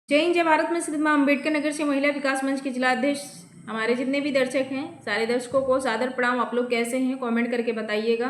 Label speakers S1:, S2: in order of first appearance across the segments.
S1: जय हिंद जय भारत में श्री मां अम्बेडकर नगर से महिला विकास मंच के जिलाध्यक्ष हमारे जितने भी दर्शक हैं सारे दर्शकों को सादर प्रणाम। आप लोग कैसे हैं कमेंट करके बताइएगा।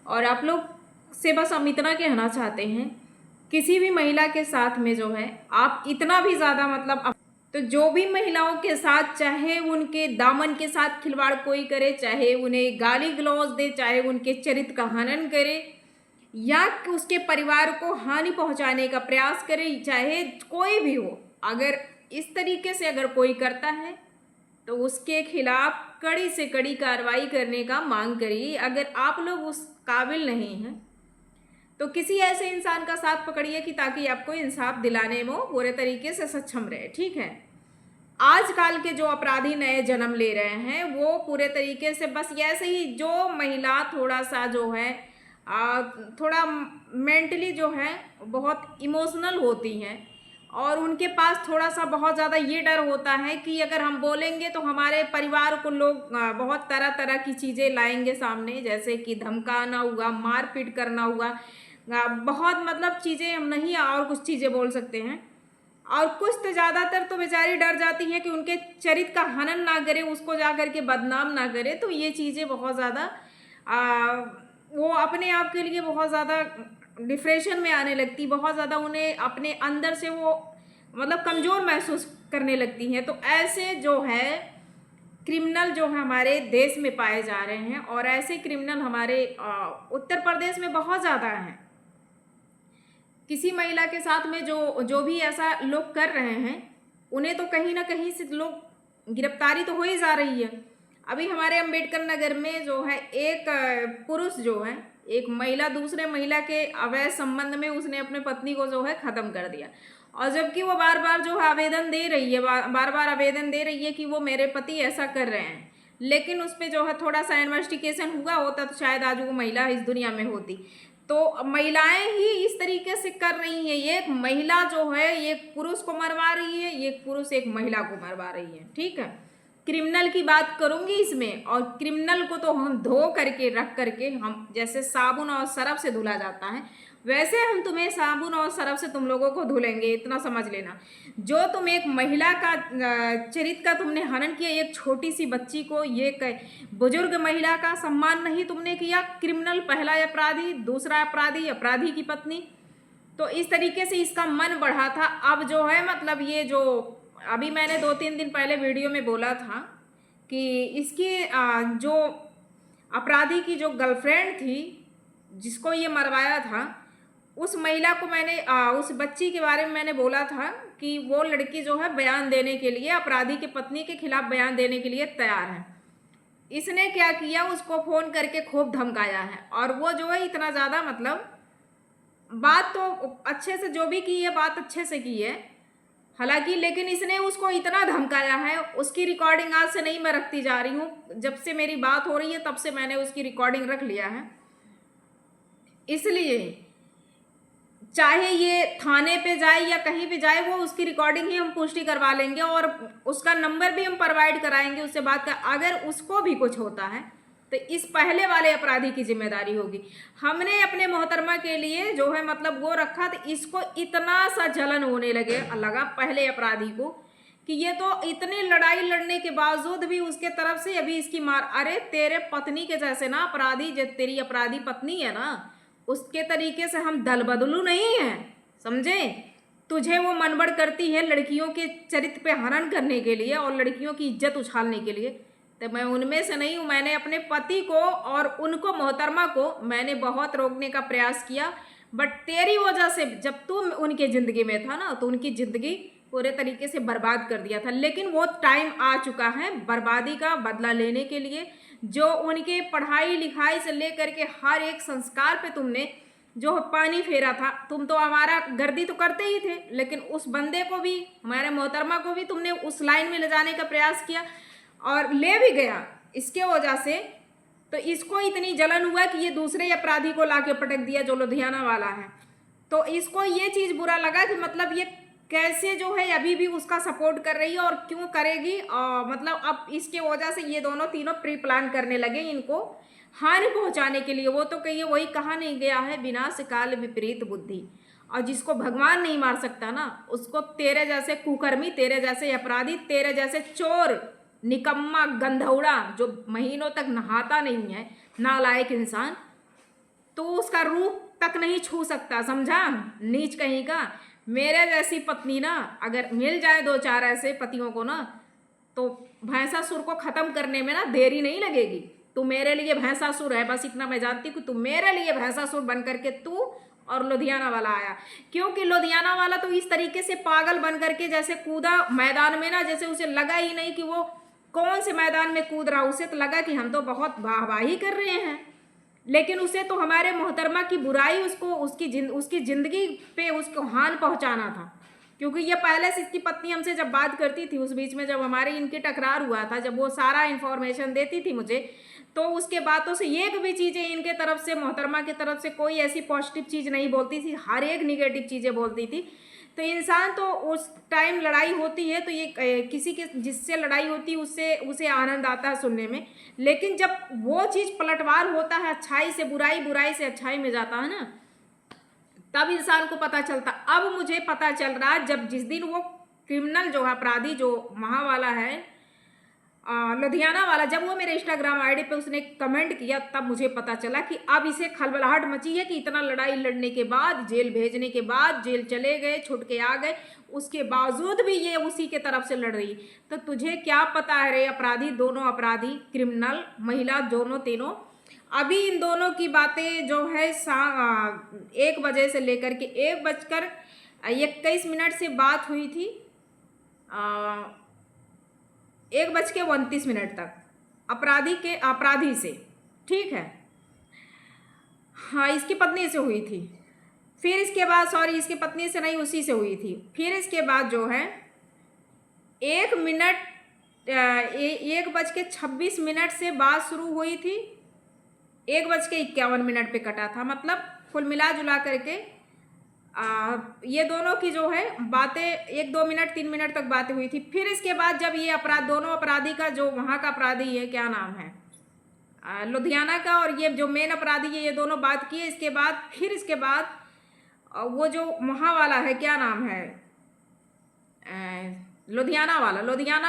S1: और आप लोग से बस हम इतना कहना चाहते हैं, किसी भी महिला के साथ में जो है आप इतना भी ज़्यादा तो जो भी महिलाओं के साथ, चाहे उनके दामन के साथ खिलवाड़ कोई करे, चाहे उन्हें गाली गलौज दे, चाहे उनके चरित्र का हनन करे या उसके परिवार को हानि पहुंचाने का प्रयास करे, चाहे कोई भी हो, अगर इस तरीके से अगर कोई करता है तो उसके खिलाफ कड़ी से कड़ी कार्रवाई करने का मांग करिए। अगर आप लोग उस काबिल नहीं हैं तो किसी ऐसे इंसान का साथ पकड़िए कि ताकि आपको इंसाफ दिलाने में पूरे तरीके से सक्षम रहे। ठीक है, आजकल के जो अपराधी नए जन्म ले रहे हैं वो पूरे तरीके से बस ऐसे ही, जो महिला थोड़ा सा जो है थोड़ा मेंटली जो है बहुत इमोशनल होती हैं और उनके पास थोड़ा सा बहुत ज़्यादा ये डर होता है कि अगर हम बोलेंगे तो हमारे परिवार को लोग बहुत तरह तरह की चीज़ें लाएंगे सामने, जैसे कि धमकाना हुआ, मारपीट करना हुआ, बहुत चीज़ें हम नहीं और कुछ चीज़ें बोल सकते हैं। और कुछ तो ज़्यादातर तो बेचारी डर जाती हैं कि उनके चरित्र का हनन ना करे, उसको जा कर के बदनाम ना करे। तो ये चीज़ें बहुत ज़्यादा वो अपने आप के लिए बहुत ज़्यादा डिप्रेशन में आने लगती, बहुत ज़्यादा उन्हें अपने अंदर से वो कमज़ोर महसूस करने लगती हैं। तो ऐसे जो है क्रिमिनल जो है हमारे देश में पाए जा रहे हैं और ऐसे क्रिमिनल हमारे उत्तर प्रदेश में बहुत ज़्यादा हैं। किसी महिला के साथ में जो जो भी ऐसा लोग कर रहे हैं उन्हें तो कहीं ना कहीं से लोग गिरफ्तारी तो हो ही जा रही है। अभी हमारे अंबेडकर नगर में जो है एक पुरुष जो है, एक महिला दूसरे महिला के अवैध संबंध में उसने अपने पत्नी को जो है ख़त्म कर दिया। और जबकि वो बार बार जो है आवेदन दे रही है, बार बार आवेदन दे रही है कि वो मेरे पति ऐसा कर रहे हैं, लेकिन उस पर जो है थोड़ा सा इन्वेस्टिगेशन हुआ होता तो शायद आज वो महिला इस दुनिया में होती। तो महिलाएं ही इस तरीके से कर रही हैं। एक महिला जो है एक पुरुष को मरवा रही है, एक पुरुष एक महिला को मरवा रही है। ठीक है, क्रिमिनल की बात करूंगी इसमें, और क्रिमिनल को तो हम धो करके रख करके, हम जैसे साबुन और सरफ से धुला जाता है वैसे हम तुम्हें साबुन और सरफ से तुम लोगों को धुलेंगे, इतना समझ लेना। जो तुम एक महिला का चरित्र का तुमने हनन किया, एक छोटी सी बच्ची को, ये बुजुर्ग महिला का सम्मान नहीं तुमने किया। क्रिमिनल पहला अपराधी, दूसरा अपराधी अपराधी की पत्नी। तो इस तरीके से इसका मन बढ़ा था। अब जो है ये जो अभी मैंने 2-3 दिन पहले वीडियो में बोला था कि इसकी जो अपराधी की जो गर्लफ्रेंड थी जिसको ये मरवाया था, उस महिला को मैंने उस बच्ची के बारे में मैंने बोला था कि वो लड़की जो है बयान देने के लिए, अपराधी की पत्नी के खिलाफ बयान देने के लिए तैयार है। इसने क्या किया, उसको फ़ोन करके खूब धमकाया है। और वो जो है इतना ज़्यादा बात तो अच्छे से जो भी की है, बात अच्छे से की है हालांकि, लेकिन इसने उसको इतना धमकाया है। उसकी रिकॉर्डिंग आज से नहीं मैं रखती जा रही हूँ, जब से मेरी बात हो रही है तब से मैंने उसकी रिकॉर्डिंग रख लिया है। इसलिए चाहे ये थाने पे जाए या कहीं पे जाए, वो उसकी रिकॉर्डिंग ही हम पुष्टि करवा लेंगे और उसका नंबर भी हम प्रोवाइड कराएंगे, उससे बात कर। अगर उसको भी कुछ होता है तो इस पहले वाले अपराधी की जिम्मेदारी होगी। हमने अपने मोहतरमा के लिए जो है वो रखा, तो इसको इतना सा जलन होने लगा पहले अपराधी को कि ये तो इतनी लड़ाई लड़ने के बावजूद भी उसके तरफ से अभी इसकी मार। अरे तेरे पत्नी के जैसे ना अपराधी, जो तेरी अपराधी पत्नी है ना, उसके तरीके से हम दल बदलू नहीं है, समझे। तुझे वो मनबड़ करती है लड़कियों के चरित्र पे हनन करने के लिए और लड़कियों की इज्जत उछालने के लिए, तो मैं उनमें से नहीं हूँ। मैंने अपने पति को और उनको, मोहतरमा को, मैंने बहुत रोकने का प्रयास किया, बट तेरी वजह से जब तू उनके ज़िंदगी में था ना तो उनकी ज़िंदगी पूरे तरीके से बर्बाद कर दिया था। लेकिन वो टाइम आ चुका है बर्बादी का बदला लेने के लिए। जो उनके पढ़ाई लिखाई से लेकर के हर एक संस्कार पे तुमने जो पानी फेरा था, तुम तो हमारा गर्दी तो करते ही थे, लेकिन उस बंदे को भी, हमारे मोहतरमा को भी तुमने उस लाइन में ले जाने का प्रयास किया और ले भी गया। इसके वजह से तो इसको इतनी जलन हुआ कि ये दूसरे अपराधी को लाके पटक दिया जो लुधियाना वाला है। तो इसको ये चीज़ बुरा लगा कि ये कैसे जो है अभी भी उसका सपोर्ट कर रही है और क्यों करेगी। अब इसके वजह से ये दोनों तीनों प्री प्लान करने लगे इनको हानि पहुंचाने के लिए। वो तो कहिए, वही कहा नहीं गया है, विनाश काल विपरीत बुद्धि। और जिसको भगवान नहीं मार सकता ना, उसको तेरे जैसे कुकर्मी, तेरे जैसे अपराधी, तेरे जैसे चोर, निकम्मा, गंधौड़ा जो महीनों तक नहाता नहीं है, नालायक इंसान, तो उसका रूप तक नहीं छू सकता, समझा? नीच कहीं का। मेरे जैसी पत्नी ना अगर मिल जाए 2-4 ऐसे पतियों को ना, तो भैंसासुर को खत्म करने में ना देरी नहीं लगेगी। तू मेरे लिए भैंसासुर है, बस इतना मैं जानती हूँ कि तू मेरे लिए भैंसासुर बन करके तू और लुधियाना वाला आया। क्योंकि लुधियाना वाला तो इस तरीके से पागल बन करके जैसे कूदा मैदान में ना, जैसे उसे लगा ही नहीं कि वो कौन से मैदान में कूद रहा, उसे तो लगा कि हम तो बहुत वाहवाही कर रहे हैं। लेकिन उसे तो हमारे मोहतरमा की बुराई उसको उसकी जिंदगी पे उसको हानि पहुंचाना था। क्योंकि ये पहले से इसकी पत्नी हमसे जब बात करती थी, उस बीच में जब हमारे इनकी टकरार हुआ था, जब वो सारा इन्फॉर्मेशन देती थी मुझे, तो उसके बातों से एक भी चीज़ें इनके तरफ से, मोहतरमा की तरफ से कोई ऐसी पॉजिटिव चीज़ नहीं बोलती थी, हर एक निगेटिव चीज़ें बोलती थी। तो इंसान तो उस टाइम लड़ाई होती है तो ये किसी के जिससे लड़ाई होती है उससे उसे आनंद आता है सुनने में। लेकिन जब वो चीज़ पलटवार होता है, अच्छाई से बुराई, बुराई से अच्छाई में जाता है ना, तब इंसान को पता चलता। अब मुझे पता चल रहा जब जिस दिन वो क्रिमिनल जो है, अपराधी जो वहाँ वाला है, लुधियाना वाला, जब वो मेरे इंस्टाग्राम आईडी पे उसने कमेंट किया, तब मुझे पता चला कि अब इसे खलबलाहट मची है कि इतना लड़ाई लड़ने के बाद, जेल भेजने के बाद, जेल चले गए, छुट के आ गए, उसके बावजूद भी ये उसी के तरफ से लड़ रही। तो तुझे क्या पता है रे अपराधी, दोनों अपराधी, क्रिमिनल, महिला, दोनों तीनों, अभी इन दोनों की बातें जो है 1 बजे से लेकर के 1:21 से बात हुई थी, 1:29 तक अपराधी से, ठीक है। हाँ, इसकी पत्नी से हुई थी। फिर इसके बाद, सॉरी, इसकी पत्नी से नहीं, उसी से हुई थी। फिर इसके बाद जो है 1:26 से बात शुरू हुई थी, 1:51 पे कटा था। मतलब कुल मिला जुला करके ये दोनों की जो है बातें 1-2 मिनट 3 मिनट तक बातें हुई थी। फिर इसके बाद जब ये दोनों अपराधी का, जो वहाँ का अपराधी है, क्या नाम है, लुधियाना का, और ये जो मेन अपराधी है, ये दोनों बात किए। इसके बाद फिर इसके बाद वो जो वहाँ वाला है, क्या नाम है, लुधियाना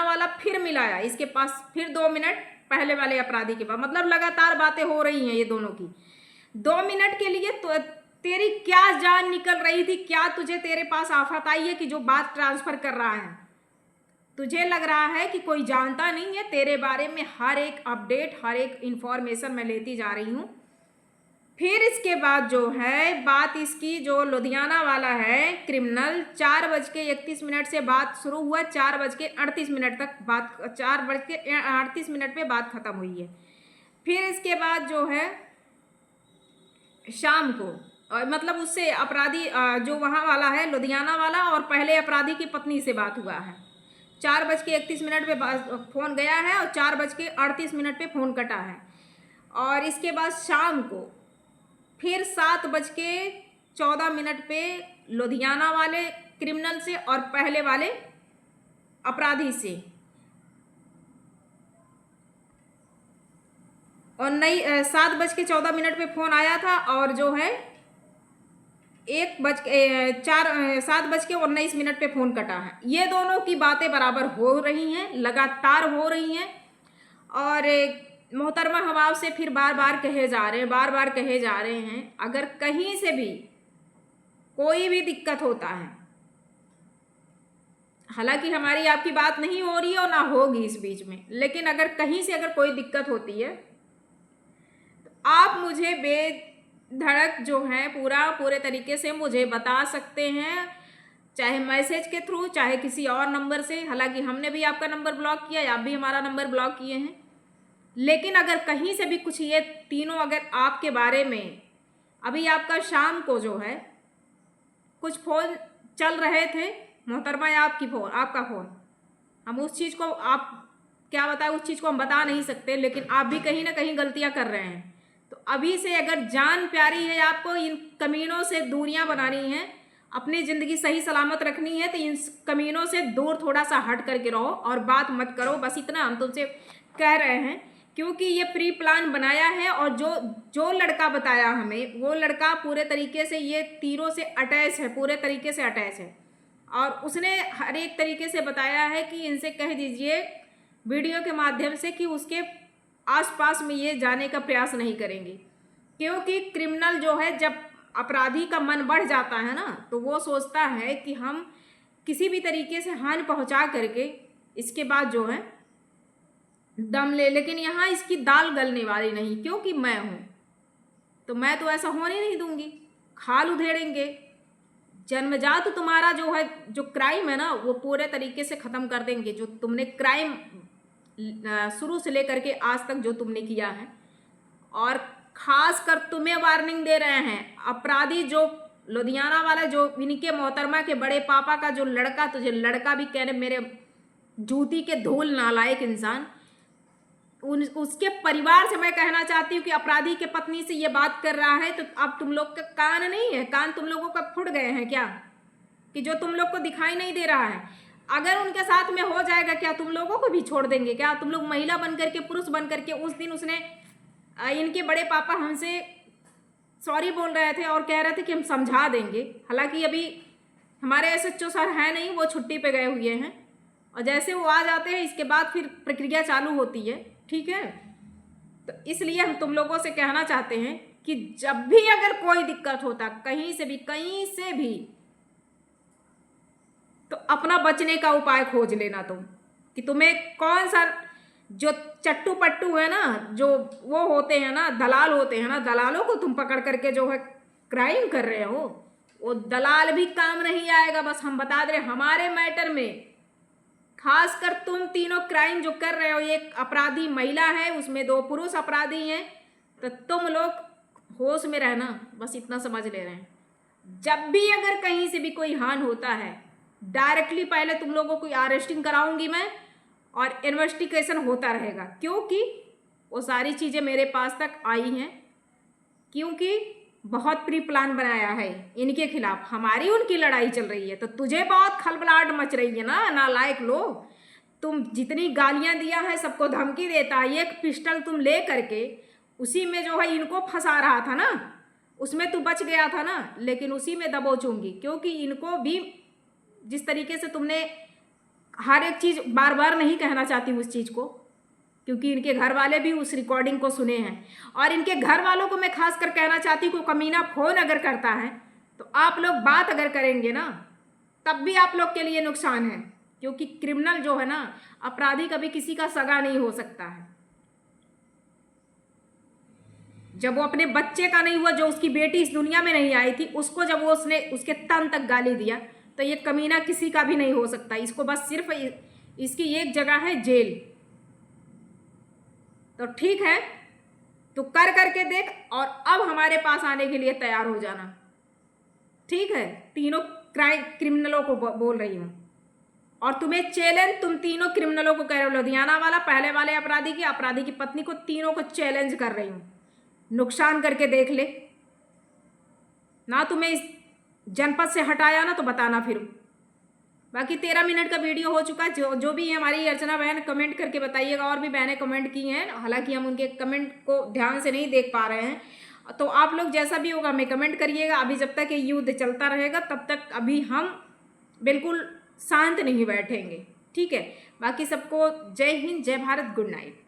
S1: वाला फिर मिलाया इसके पास, फिर 2 मिनट पहले वाले अपराधी के पास। मतलब लगातार बातें हो रही हैं ये दोनों की। 2 मिनट के लिए तो तेरी क्या जान निकल रही थी? क्या तुझे तेरे पास आफत आई है कि जो बात ट्रांसफर कर रहा है? तुझे लग रहा है कि कोई जानता नहीं है तेरे बारे में? हर एक अपडेट, हर एक इंफॉर्मेशन मैं लेती जा रही हूँ। फिर इसके बाद जो है बात इसकी, जो लुधियाना वाला है क्रिमिनल, 4:31 से बात शुरू हुआ, 4:38 तक बात, 4:38 पे बात खत्म हुई है। फिर इसके बाद जो है शाम को, मतलब उससे अपराधी जो वहाँ वाला है, लुधियाना वाला, और पहले अपराधी की पत्नी से बात हुआ है। 4:31 पे फ़ोन गया है और 4:38 पे फ़ोन कटा है। और इसके बाद शाम को फिर 7:14 पे लुधियाना वाले क्रिमिनल से और पहले वाले अपराधी से, और नहीं 7:14 पे फ़ोन आया था, और जो है 7:19 पे फ़ोन कटा है। ये दोनों की बातें बराबर हो रही हैं, लगातार हो रही हैं। और मोहतरमा हवाब से फिर बार बार कहे जा रहे हैं, अगर कहीं से भी कोई भी दिक्कत होता है, हालांकि हमारी आपकी बात नहीं हो रही है और ना होगी इस बीच में, लेकिन अगर कहीं से अगर कोई दिक्कत होती है तो आप मुझे बेधड़क जो है पूरे तरीके से मुझे बता सकते हैं, चाहे मैसेज के थ्रू, चाहे किसी और नंबर से। हालांकि हमने भी आपका नंबर ब्लॉक किया है, आप भी हमारा नंबर ब्लॉक किए हैं। लेकिन अगर कहीं से भी कुछ, ये तीनों अगर आपके बारे में, अभी आपका शाम को जो है कुछ फ़ोन चल रहे थे मोहतरमा, आपका फ़ोन, हम उस चीज़ को, आप क्या बताएं, उस चीज़ को हम बता नहीं सकते, लेकिन आप भी कहीं ना कहीं गलतियां कर रहे हैं। तो अभी से अगर जान प्यारी है आपको, इन कमीनों से दूरियां बनानी है, अपनी ज़िंदगी सही सलामत रखनी है, तो इन कमीनों से दूर थोड़ा सा हट करके रहो और बात मत करो। बस इतना हम तुमसे कह रहे हैं क्योंकि ये प्री प्लान बनाया है और जो लड़का बताया हमें वो लड़का पूरे तरीके से ये तीरों से अटैच है, पूरे तरीके से अटैच है। और उसने हर एक तरीके से बताया है कि इनसे कह दीजिए वीडियो के माध्यम से कि उसके आसपास में ये जाने का प्रयास नहीं करेंगे, क्योंकि क्रिमिनल जो है जब अपराधी का मन बढ़ जाता है ना तो वो सोचता है कि हम किसी भी तरीके से हानि पहुंचा करके इसके बाद जो है दम ले। लेकिन यहाँ इसकी दाल गलने वाली नहीं, क्योंकि मैं हूँ तो मैं तो ऐसा होने नहीं दूंगी। खाल उधेड़ेंगे, जन्मजात तुम्हारा जो है जो क्राइम है ना वो पूरे तरीके से ख़त्म कर देंगे। जो तुमने क्राइम शुरू से लेकर के आज तक जो तुमने किया है, और खास कर तुम्हें वार्निंग दे रहे हैं अपराधी जो लुधियाना वाला जो इनके मोहतरमा के बड़े पापा का जो लड़का, तुझे लड़का भी कह रहे मेरे जूती के धूल नालायक इंसान, उसके परिवार से मैं कहना चाहती हूँ कि अपराधी के पत्नी से ये बात कर रहा है तो अब तुम लोग का कान नहीं है, कान तुम लोगों का फुट गए हैं क्या कि जो तुम लोग को दिखाई नहीं दे रहा है? अगर उनके साथ में हो जाएगा क्या तुम लोगों को भी छोड़ देंगे क्या? तुम लोग महिला बन करके, पुरुष बन करके, उस दिन उसने इनके बड़े पापा हमसे सॉरी बोल रहे थे और कह रहे थे कि हम समझा देंगे। हालांकि अभी हमारे एसएचओ सर हैं नहीं, वो छुट्टी पे गए हुए हैं और जैसे वो आ जाते हैं इसके बाद फिर प्रक्रिया चालू होती है, ठीक है। तो इसलिए हम तुम लोगों से कहना चाहते हैं कि जब भी अगर कोई दिक्कत होता कहीं से भी तो अपना बचने का उपाय खोज लेना तुम, कि तुम्हें कौन सा जो चट्टू पट्टू है ना, जो वो होते हैं ना, दलाल होते हैं ना, दलालों को तुम पकड़ करके जो है क्राइम कर रहे हो, वो दलाल भी काम नहीं आएगा। बस हम बता दे रहे हमारे मैटर में खासकर तुम तीनों क्राइम जो कर रहे हो, एक अपराधी महिला है, उसमें 2 पुरुष अपराधी हैं, तो तुम लोग होश में रहना, बस इतना समझ ले रहे हैं। जब भी अगर कहीं से भी कोई हानि होता है डायरेक्टली पहले तुम लोगों को अरेस्टिंग कराऊंगी मैं और इन्वेस्टिगेशन होता रहेगा, क्योंकि वो सारी चीज़ें मेरे पास तक आई हैं, क्योंकि बहुत प्री प्लान बनाया है इनके खिलाफ। हमारी उनकी लड़ाई चल रही है तो तुझे बहुत खलबलाहट मच रही है ना, नालायक लोग। तुम जितनी गालियां दिया है, सबको धमकी देता है, एक पिस्टल तुम ले करके उसी में जो है इनको फंसा रहा था ना, उसमें तू बच गया था ना, लेकिन उसी में दबोचूंगी, क्योंकि इनको भी जिस तरीके से तुमने हर एक चीज़ बार बार नहीं कहना चाहती उस चीज़ को, क्योंकि इनके घर वाले भी उस रिकॉर्डिंग को सुने हैं। और इनके घर वालों को मैं खास कर कहना चाहती हूँ, कोई कमीना फ़ोन अगर करता है तो आप लोग बात अगर करेंगे ना तब भी आप लोग के लिए नुकसान है, क्योंकि क्रिमिनल जो है ना, अपराधी कभी किसी का सगा नहीं हो सकता है। जब वो अपने बच्चे का नहीं हुआ, जो उसकी बेटी इस दुनिया में नहीं आई थी, उसको जब वो उसने उसके तन तक गाली दिया, तो ये कमीना किसी का भी नहीं हो सकता। इसको बस सिर्फ इसकी एक जगह है जेल। तो ठीक है, तो कर करके देख और अब हमारे पास आने के लिए तैयार हो जाना, ठीक है। तीनों क्रिमिनलों को बोल रही हूँ और तुम्हें चैलेंज, तुम तीनों क्रिमिनलों को कह रहे हो, लुधियाना वाला, पहले वाले अपराधी की पत्नी को, तीनों को चैलेंज कर रही हूँ। नुकसान करके देख ले ना, तुम्हें इस जनपद से हटाया ना तो बताना फिर। बाकी 13 मिनट का वीडियो हो चुका है। जो भी है हमारी अर्चना बहन कमेंट करके बताइएगा, और भी बहनें कमेंट की हैं, हालांकि हम उनके कमेंट को ध्यान से नहीं देख पा रहे हैं, तो आप लोग जैसा भी होगा हमें कमेंट करिएगा। अभी जब तक ये युद्ध चलता रहेगा तब तक अभी हम बिल्कुल शांत नहीं बैठेंगे, ठीक है। बाकी सबको जय हिंद, जय भारत, गुड नाइट।